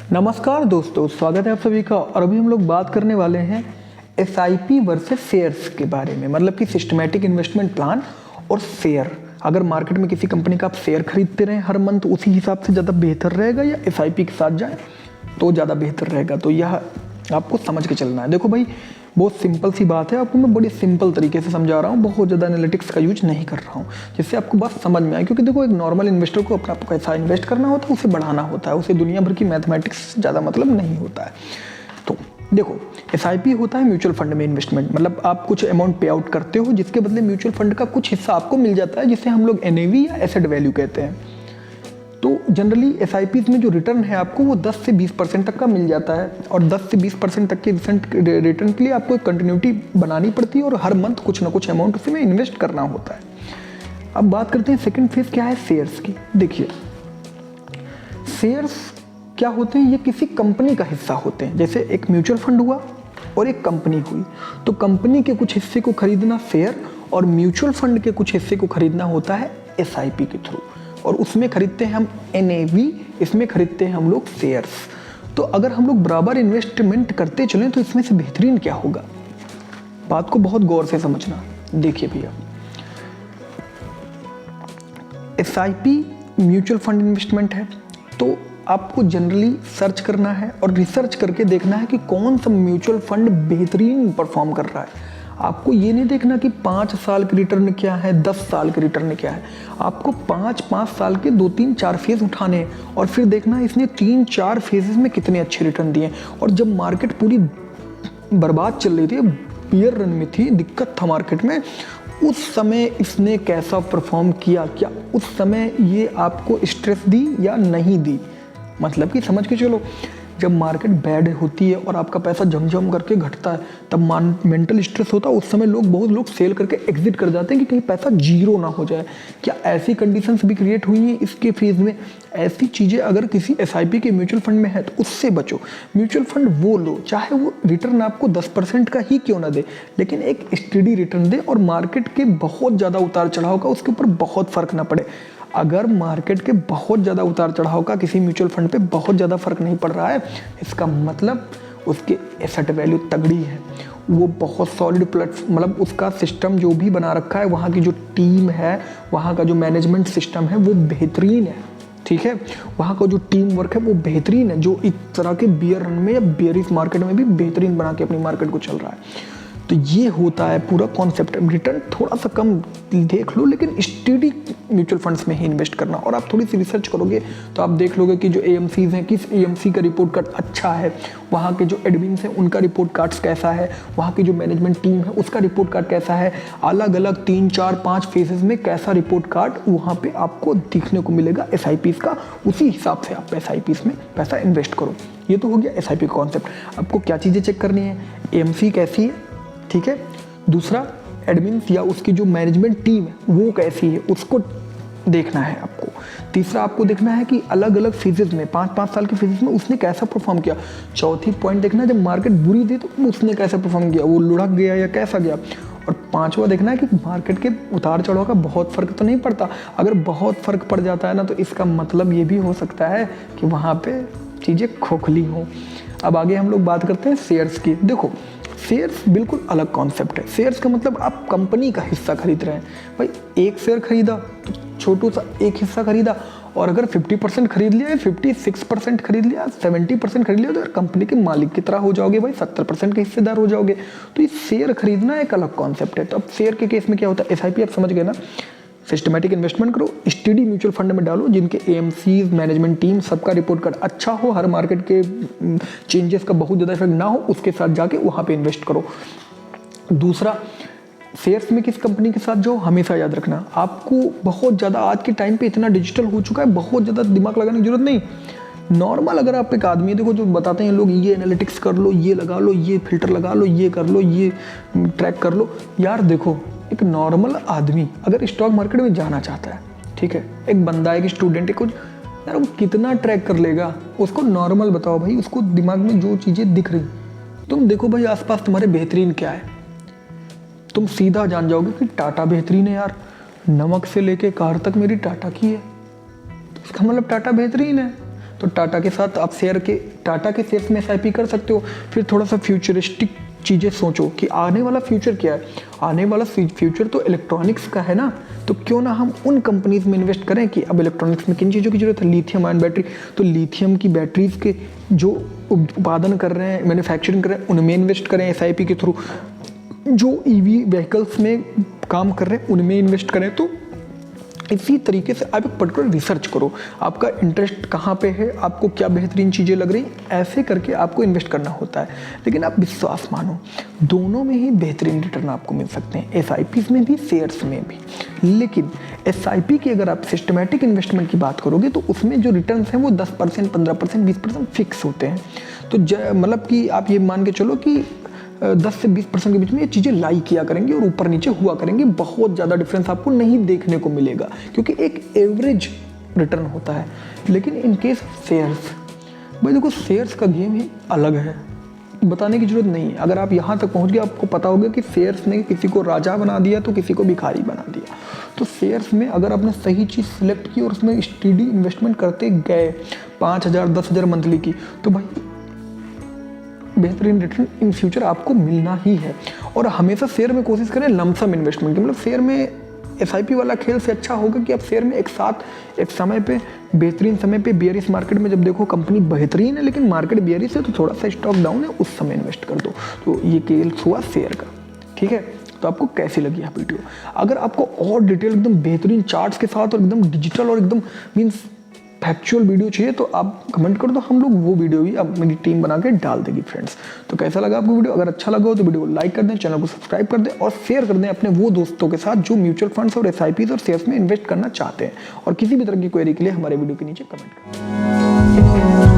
नमस्कार दोस्तों, स्वागत है आप सभी का। और अभी हम लोग बात करने वाले हैं एसआईपी वर्सेस शेयर्स के बारे में, मतलब कि सिस्टमैटिक इन्वेस्टमेंट प्लान और शेयर। अगर मार्केट में किसी कंपनी का आप शेयर खरीदते रहें हर मंथ, उसी हिसाब से ज़्यादा बेहतर रहेगा या एसआईपी के साथ जाएं तो ज़्यादा बेहतर रहेगा। तो यह आपको समझ के चलना है। देखो भाई, बहुत सिंपल सी बात है, आपको मैं बड़ी सिंपल तरीके से समझा रहा हूँ, बहुत ज़्यादा एनालिटिक्स का यूज नहीं कर रहा हूँ, जिससे आपको बात समझ में आए। क्योंकि देखो, एक नॉर्मल इन्वेस्टर को अपना पैसा इन्वेस्ट करना होता है, उसे बढ़ाना होता है, उसे दुनिया भर की मैथमेटिक्स से ज़्यादा मतलब नहीं होता है। तो देखो, एसआईपी होता है म्यूचुअल फंड में इन्वेस्टमेंट, मतलब आप कुछ अमाउंट पे आउट करते हो, जिसके बदले म्यूचुअल फंड का कुछ हिस्सा आपको मिल जाता है, जिसे हम लोग एनएवी या एसेट वैल्यू कहते हैं। तो जनरली एसआईपीज़ में जो रिटर्न है आपको वो 10 से 20% तक का मिल जाता है, और 10 से 20% तक के रिटर्न के लिए आपको एक कंटिन्यूटी बनानी पड़ती है और हर मंथ कुछ ना कुछ अमाउंट उसमें इन्वेस्ट करना होता है। अब बात करते हैं सेकंड फेज क्या है, शेयर्स की। देखिए, शेयर्स क्या होते हैं, ये किसी कंपनी का हिस्सा होते हैं। जैसे एक म्यूचुअल फंड हुआ और एक कंपनी हुई, तो कंपनी के कुछ हिस्से को खरीदना शेयर, और म्यूचुअल फंड के कुछ हिस्से को खरीदना होता है एसआईपी के थ्रू, और उसमें खरीदते हैं हम एनएवी, इसमें खरीदते हैं हम लोग शेयर्स। तो अगर हम लोग बराबर इन्वेस्टमेंट करते चलें तो इसमें से बेहतरीन क्या होगा, बात को बहुत गौर से समझना। देखिए भैया, एसआईपी म्यूचुअल फंड इन्वेस्टमेंट है, तो आपको जनरली सर्च करना है और रिसर्च करके देखना है कि कौन सा म्यूचुअल फंड बेहतरीन परफॉर्म कर रहा है। आपको ये नहीं देखना कि 5 साल के रिटर्न क्या है, 10 साल के रिटर्न क्या है। आपको 5 साल के 2, 3, 4 फेज उठाने हैं और फिर देखना है इसने 3-4 फेजेस में कितने अच्छे रिटर्न दिए। और जब मार्केट पूरी बर्बाद चल रही थी, बियर रन में थी, दिक्कत था मार्केट में, उस समय इसने कैसा परफॉर्म किया, क्या उस समय ये आपको स्ट्रेस दी या नहीं दी। मतलब कि समझ के चलो, जब मार्केट बैड होती है और आपका पैसा झमझम करके घटता है, तब मेंटल स्ट्रेस होता है। उस समय बहुत लोग सेल करके एग्जिट कर जाते हैं कि कहीं पैसा जीरो ना हो जाए। क्या ऐसी कंडीशंस भी क्रिएट हुई हैं इसके फेज में? ऐसी चीज़ें अगर किसी एसआईपी के म्यूचुअल फंड में है तो उससे बचो। म्यूचुअल फंड वो लो, चाहे वो रिटर्न आपको 10% का ही क्यों ना दे, लेकिन एक स्टेडी रिटर्न दे और मार्केट के बहुत ज़्यादा उतार चढ़ाव का उसके ऊपर बहुत फर्क ना पड़े। अगर मार्केट के बहुत ज़्यादा उतार चढ़ाव का किसी म्यूचुअल फंड पे बहुत ज़्यादा फर्क नहीं पड़ रहा है, इसका मतलब उसके एसेट वैल्यू तगड़ी है, वो बहुत सॉलिड प्लेटफॉर्म, मतलब उसका सिस्टम जो भी बना रखा है, वहाँ की जो टीम है, वहाँ का जो मैनेजमेंट सिस्टम है वो बेहतरीन है। ठीक है, वहाँ का जो टीम वर्क है वो बेहतरीन है, जो इस तरह के बियर रन में या बियरिश मार्केट में भी बेहतरीन बना के अपनी मार्केट को चल रहा है। तो ये होता है पूरा कॉन्सेप्ट। रिटर्न थोड़ा सा कम देख लो, लेकिन स्टेडी म्यूचुअल फंड्स में ही इन्वेस्ट करना। और आप थोड़ी सी रिसर्च करोगे तो आप देख लोगे कि जो एएमसीज हैं, किस एएमसी का रिपोर्ट कार्ड अच्छा है, वहाँ के जो एडमिन्स हैं उनका रिपोर्ट कार्ड्स कैसा है, वहाँ की जो मैनेजमेंट टीम है उसका रिपोर्ट कार्ड कैसा है, अलग अलग 3, 4, 5 फेजेस में कैसा रिपोर्ट कार्ड वहाँ पे आपको दिखने को मिलेगा एसआईपीज़ का। उसी हिसाब से आप एसआईपीज़ में पैसा इन्वेस्ट करो। ये तो हो गया एसआईपी का कॉन्सेप्ट। आपको क्या चीज़ें चेक करनी है, एएमसी कैसी है, ठीक है, दूसरा एडमिन्स या उसकी जो मैनेजमेंट टीम है वो कैसी है, उसको देखना है आपको। तीसरा आपको देखना है कि अलग अलग फेजेस में, 5-5 साल के फेजेस में उसने कैसा परफॉर्म किया। चौथी पॉइंट देखना है, जब मार्केट बुरी थी तो उसने कैसा परफॉर्म किया, वो लुढ़क गया या कैसा गया। और 5वां देखना है कि मार्केट के उतार चढ़ाव का बहुत फ़र्क तो नहीं पड़ता। अगर बहुत फ़र्क पड़ जाता है ना, तो इसका मतलब ये भी हो सकता है कि वहाँ पे चीज़ें खोखली हों। अब आगे हम लोग बात करते हैं शेयर्स की। देखो, शेयर्स बिल्कुल अलग कॉन्सेप्ट है। शेयर्स का मतलब आप कंपनी का हिस्सा खरीद रहे हैं। भाई, एक शेयर खरीदा तो छोटू सा एक हिस्सा खरीदा, और अगर 50% खरीद लिया, 56% खरीद लिया, 70% खरीद लिया, तो यार कंपनी के मालिक की तरह हो जाओगे भाई, 70% के हिस्सेदार हो जाओगे। तो ये शेयर खरीदना एक अलग कॉन्सेप्ट है। तो अब शेयर के केस में क्या होता है, एसआईपी आप समझ गए ना, सिस्टमैटिक इन्वेस्टमेंट करो, स्टडी म्यूचुअल फंड में डालो, जिनके एएमसीज, मैनेजमेंट टीम सबका रिपोर्ट कार्ड अच्छा हो, हर मार्केट के चेंजेस का बहुत ज़्यादा इफेक्ट ना हो, उसके साथ जाके वहाँ पे इन्वेस्ट करो। दूसरा, शेयर्स में किस कंपनी के साथ जो हमेशा याद रखना, आपको बहुत ज़्यादा आज के टाइम पे इतना डिजिटल हो चुका है, बहुत ज़्यादा दिमाग लगाने की जरूरत नहीं। नॉर्मल अगर आप एक आदमी देखो, जो बताते हैं लोग, ये एनालिटिक्स कर लो, ये लगा लो, ये फिल्टर लगा लो, ये कर लो, ये ट्रैक कर लो। यार देखो, एक नॉर्मल आदमी अगर स्टॉक मार्केट में जाना चाहता है, ठीक है, एक बंदा है, एक स्टूडेंट है, कुछ, यार वो कितना ट्रैक कर लेगा? उसको नॉर्मल बताओ भाई, उसको दिमाग में जो चीज़ें दिख रही, तुम देखो भाई आसपास तुम्हारे बेहतरीन क्या है, तुम सीधा जान जाओगे कि टाटा बेहतरीन है। यार, नमक से लेके कार तक मेरी टाटा की है, तो इसका मतलब टाटा बेहतरीन है। तो तो टाटा के साथ आप टाटा के शेयर्स में SIP कर सकते हो। फिर थोड़ा सा फ्यूचरिस्टिक चीज़ें सोचो कि आने वाला फ्यूचर क्या है। आने वाला फ्यूचर तो इलेक्ट्रॉनिक्स का है ना, तो क्यों ना हम उन कंपनीज में इन्वेस्ट करें कि अब इलेक्ट्रॉनिक्स में किन चीज़ों की जरूरत है। लिथियम आयन बैटरी, तो लिथियम की बैटरीज के जो उत्पादन कर रहे हैं, मैन्युफैक्चरिंग कर रहे हैं, उनमें इन्वेस्ट करें SIP के थ्रू। जो EV व्हीकल्स में काम कर रहे हैं उनमें इन्वेस्ट करें। तो इसी तरीके से आप एक पर्टिकुलर रिसर्च करो, आपका इंटरेस्ट कहाँ पे है, आपको क्या बेहतरीन चीज़ें लग रही, ऐसे करके आपको इन्वेस्ट करना होता है। लेकिन आप विश्वास मानो, दोनों में ही बेहतरीन रिटर्न आपको मिल सकते हैं, SIPs में भी, शेयर्स में भी। लेकिन SIP की अगर आप सिस्टमैटिक इन्वेस्टमेंट की बात करोगे तो उसमें जो रिटर्न्स हैं वो 10%, 15%, 20% फिक्स होते हैं। तो मतलब कि आप ये मान के चलो कि 10 से 20% के बीच में ये चीज़ें लाई किया करेंगी और ऊपर नीचे हुआ करेंगी। बहुत ज़्यादा डिफरेंस आपको नहीं देखने को मिलेगा क्योंकि एक एवरेज रिटर्न होता है। लेकिन इन केस शेयर्स, भाई देखो शेयर्स का गेम ही अलग है, बताने की जरूरत नहीं है। अगर आप यहाँ तक पहुँच गए, आपको पता होगा कि शेयर्स ने किसी को राजा बना दिया तो किसी को भिखारी बना दिया। तो शेयर्स में अगर आपने सही चीज़ सिलेक्ट की और उसमें स्टडी इन्वेस्टमेंट करते गए 5,000 10,000 मंथली की, तो भाई बेहतरीन रिटर्न इन फ्यूचर आपको मिलना ही है। और हमेशा शेयर में कोशिश करें लमसम इन्वेस्टमेंट की, मतलब शेयर में SIP वाला खेल से अच्छा होगा कि आप शेयर में एक साथ एक समय पे, बेहतरीन समय पे, बियरिश मार्केट में जब देखो कंपनी बेहतरीन है लेकिन मार्केट बियरिश है तो थोड़ा सा स्टॉक डाउन है, उस समय इन्वेस्ट कर दो। तो ये खेल हुआ शेयर का, ठीक है। तो आपको कैसी लगी यह वीडियो? अगर आपको और डिटेल एकदम बेहतरीन चार्ट्स के साथ और एकदम डिजिटल और एकदम मीन्स फैक्चुअल वीडियो चाहिए तो आप कमेंट कर दो, हम लोग वो वीडियो भी अब मेरी टीम बना के डाल देगी फ्रेंड्स। तो कैसा लगा आपको वीडियो? अगर अच्छा लगा हो तो वीडियो को लाइक कर दें, चैनल को सब्सक्राइब कर दें और शेयर कर दें अपने वो दोस्तों के साथ जो म्यूचुअल फंड्स और SIPs और शेयर्स में इन्वेस्ट करना चाहते हैं। और किसी भी तरह की क्वेरी के लिए हमारे वीडियो के नीचे कमेंट करें।